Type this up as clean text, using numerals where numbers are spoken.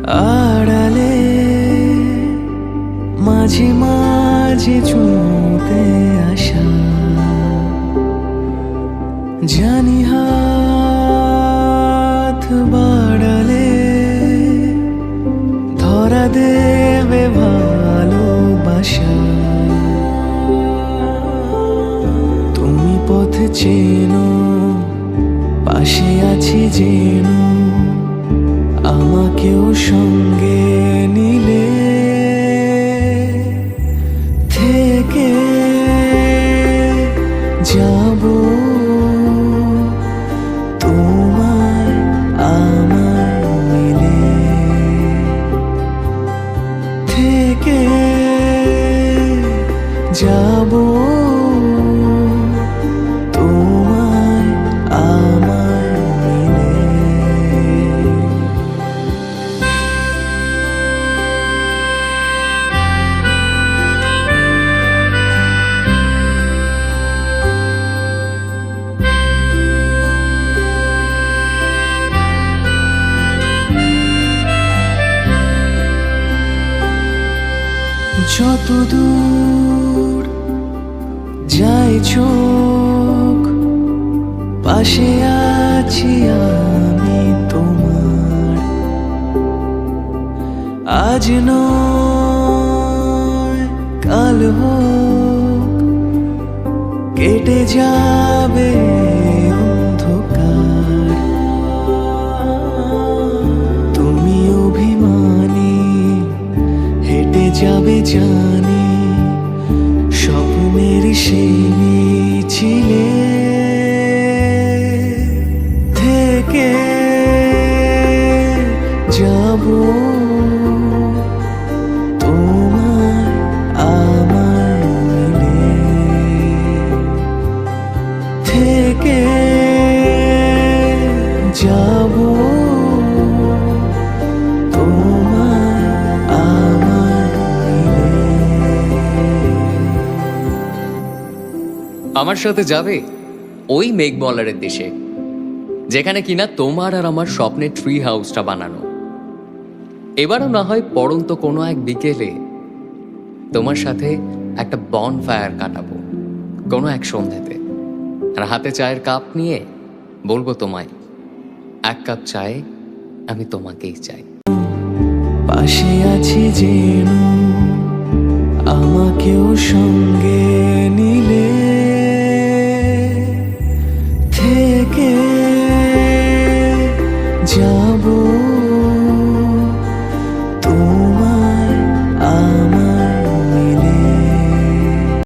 আড়ালে মাঝে মাঝে ছুঁতে আসা, জানি হাত বাড়ালে ধরা দেবে ভালোবাসা। তুমি পথ চেনো, পাশে আছি যেন, আমাকেও সঙ্গে নিলে থেকে যাব তোমার আমার মিলে, থেকে যাব তোমার আমার মিলে। যত দূর যায় চোখ, পাশে আছি আমি তোমার। আজ নয় কাল হোক, কেটে যাবে অন্ধকার। তুমি অভিমানী হেঁটে যাবে জানি, স্বপ্নের সেই মিছিলে থেকে যাব তোমার আমার মিলে, থেকে যাব আমার সাথে যাবে ওই মেঘমলারের দেশে, যেখানে কিনা তোমার আর আমার স্বপ্নের ট্রি হাউসটা বানানো। এবারও না হয় পড়ন্ত কোনো এক বিকেলে তোমার সাথে একটা বন ফায়ার কাটাবো কোনো এক সন্ধ্যাতে, আর হাতে চায়ের কাপ নিয়ে বলবো তোমায়, এক কাপ চায়ে আমি তোমাকেই চাই। পাশে আছি যেন, আমাকেও সঙ্গে নিলে থেকে যাব